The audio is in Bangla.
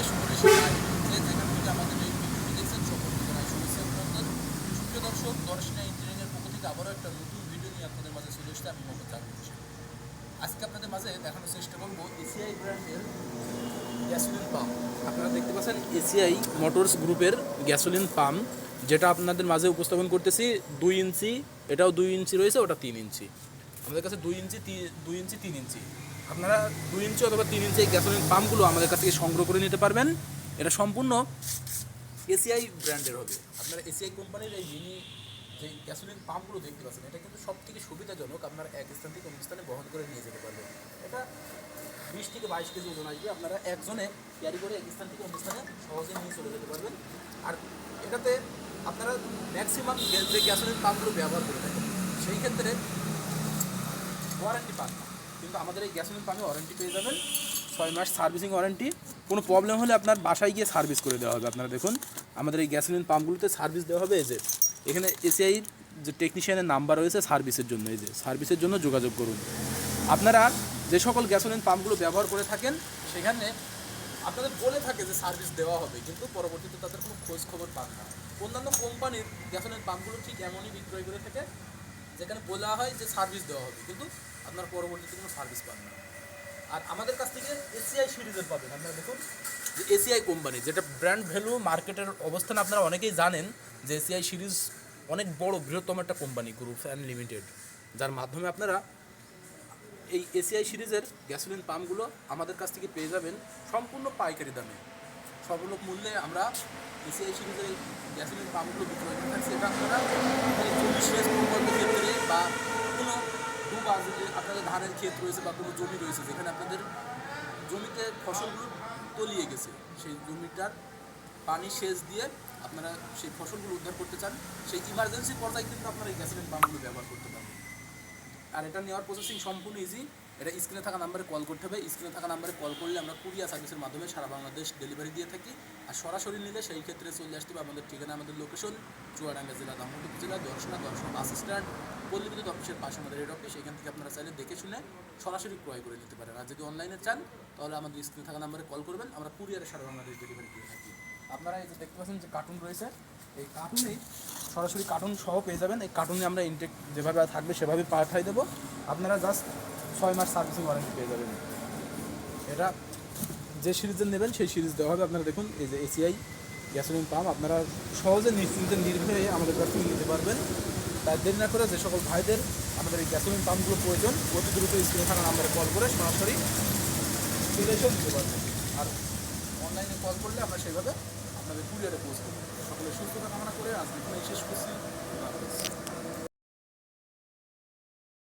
সকলে সবাই যে যেখান থেকে আমাদের এই ভিডিওটি দেখছেন সকলকে জানাই শুভেচ্ছা অভিনন্দন। সুপ্রিয় দর্শক, দর্শনা ইঞ্জিনিয়ারিংয়ের পক্ষ থেকে আবারও একটা নতুন ভিডিও নিয়ে আপনাদের মাঝে চলে এসেছে। আমি মোহাম্মদ জাকির হোসেন। আজকে আপনাদের মাঝে দেখানোর চেষ্টা করবো এসিআই ব্র্যান্ডের গ্যাসোলিন পাম্প। আপনারা দেখতে পাচ্ছেন এসিআই মোটরস গ্রুপের গ্যাসোলিন পাম্প, যেটা আপনাদের মাঝে উপস্থাপন করতেছি। 2 ইঞ্চি, এটাও 2 ইঞ্চি রয়েছে, ওটা 3 ইঞ্চি। আমাদের কাছে 2 ইঞ্চি 3 ইঞ্চি। আপনারা 2 ইঞ্চি অথবা 3 ইঞ্চি এই গ্যাসোলিন পাম্পগুলো আমাদের কাছ থেকে সংগ্রহ করে নিতে পারবেন। এটা সম্পূর্ণ এসিআই ব্র্যান্ডের হবে। আপনারা এসিআই কোম্পানির এই মিনি যে গ্যাসোলিন পাম্পগুলো দেখতে পাচ্ছেন, এটা কিন্তু সব থেকে সুবিধাজনক। আপনারা এক স্থান থেকে অন্য স্থানে বহন করে নিয়ে যেতে পারবেন। এটা 20 থেকে 22 কেজি ওজন আসবে। আপনারা একজনে ক্যারি করে এক স্থান থেকে অন্য স্থানে সহজে নিয়ে চলে যেতে পারবেন। আর এটাতে আপনারা ম্যাক্সিমাম যে গ্যাসোলিন পাম্পগুলো ব্যবহার করে থাকেন, সেই ক্ষেত্রে ওয়ারেন্টি পান না, কিন্তু আমাদের এই গ্যাসোলিন পাম্পে ওয়ারেন্টি পেয়ে যাবেন। 6 মাস সার্ভিসিং ওয়ারেন্টি। কোনো প্রবলেম হলে আপনার বাসায় গিয়ে সার্ভিস করে দেওয়া হবে। আপনারা দেখুন, আমাদের এই গ্যাসোলিন পাম্পগুলোতে সার্ভিস দেওয়া হবে। এই যে এখানে এসিআইর যে টেকনিশিয়ানের নাম্বার রয়েছে সার্ভিসের জন্য, এই যে সার্ভিসের জন্য যোগাযোগ করুন। আপনারা যে সকল গ্যাসোলিন পাম্পগুলো ব্যবহার করে থাকেন, সেখানে আপনাদের বলে থাকে যে সার্ভিস দেওয়া হবে, কিন্তু পরবর্তীতে তাদের কোনো খোঁজ খবর পান না। অন্যান্য কোম্পানির গ্যাসোলিন পাম্পগুলো ঠিক এমনই বিক্রয় করে থাকে, যেখানে বলা হয় যে সার্ভিস দেওয়া হবে, কিন্তু আপনার পরবর্তীতে কোনো সার্ভিস পান না। আর আমাদের কাছ থেকে এসিআই সিরিজের পাবেন। আপনারা দেখুন যে এসিআই কোম্পানি, যেটা ব্র্যান্ড ভ্যালু মার্কেটের অবস্থান আপনারা অনেকেই জানেন যে এসিআই সিরিজ অনেক বড় বৃহত্তম একটা কোম্পানি, গ্রুপ অ্যান্ড লিমিটেড, যার মাধ্যমে আপনারা এই এসিআই সিরিজের গ্যাসোলিন পাম্পগুলো আমাদের কাছ থেকে পেয়ে যাবেন সম্পূর্ণ পাইকারি দামে। সর্বলোক মূল্যে আমরা এসিআই সিরিজের এই গ্যাসোলিন পাম্পগুলো বিক্রয় করে থাকছি। এটা আপনারা 40 সেচ প্রকল্পের ক্ষেত্রে বা কোনো যদি আপনাদের ধানের ক্ষেত রয়েছে বা কোনো জমি রয়েছে, যেখানে আপনাদের জমিতে ফসলগুলো তলিয়ে গেছে, সেই জমিটার পানি সেচ দিয়ে আপনারা সেই ফসলগুলো উদ্ধার করতে চান, সেই ইমার্জেন্সি পর্যায়ে কিন্তু আপনারা এই গ্যাসোলিন পাম্পগুলো ব্যবহার করতে পারবেন। আর এটা নেওয়ার প্রসেসিং সম্পূর্ণ ইজি। এটা স্ক্রিনে থাকা নাম্বারে কল করতে হবে। স্ক্রিনে থাকা নাম্বারে কল করলে আমরা কুরিয়ার সার্ভিসের মাধ্যমে সারা বাংলাদেশ ডেলিভারি দিয়ে থাকি। আর সরাসরি নিলে সেই ক্ষেত্রে চলে আসতে হবে আমাদের ঠিকানা, আমাদের লোকেশন চুয়াডাঙ্গা জেলা, দামোদর উপজেলা, দর্শনা বাস স্ট্যান্ড, পল্লী বিদ্যুৎ অফিসের পাশে আমাদের হেড অফিস। এখান থেকে আপনারা চাইলে দেখে শুনে সরাসরি ক্রয় করে নিতে পারেন। আর যদি অনলাইনে চান, তাহলে আমাদের স্ক্রিনে থাকা নাম্বারে কল করবেন। আমরা কুরিয়ারে সারা বাংলাদেশ ডেলিভারি দিয়ে থাকি। আপনারা এই যে দেখতে পাচ্ছেন যে কার্টুন রয়েছে, এই কার্টুনেই সরাসরি কার্টুন সহ পেয়ে যাবেন। এই কার্টুনে আমরা ইনটেক যেভাবে থাকবে সেভাবে পাঠাই দেবো। আপনারা জাস্ট 6 মাস সার্ভিসিং ওয়ারেন্টি পেয়ে যাবেন। এটা যে সিরিজের নেবেন সেই সিরিজ দেওয়া হবে। আপনারা দেখুন, এই যে এসিআই গ্যাসোলিন পাম্প আপনারা সহজে নিশ্চিন্তে নির্ভয়ে আমাদের কাছ থেকে নিতে পারবেন। তাই দেরি না করে যে সকল ভাইদের আমাদের এই গ্যাসোলিন পাম্পগুলো প্রয়োজন, অতি দ্রুত স্ক্রিনে থাকা নাম্বারে কল করে সরাসরি চলে এসেও দিতে পারবেন। আর অনলাইনে কল করলে আমরা সেইভাবে আপনাদের কুরিয়ারে পৌঁছে দেবো। সকলে সুস্থতা কামনা করে আজকে এখানেই শেষ করছি।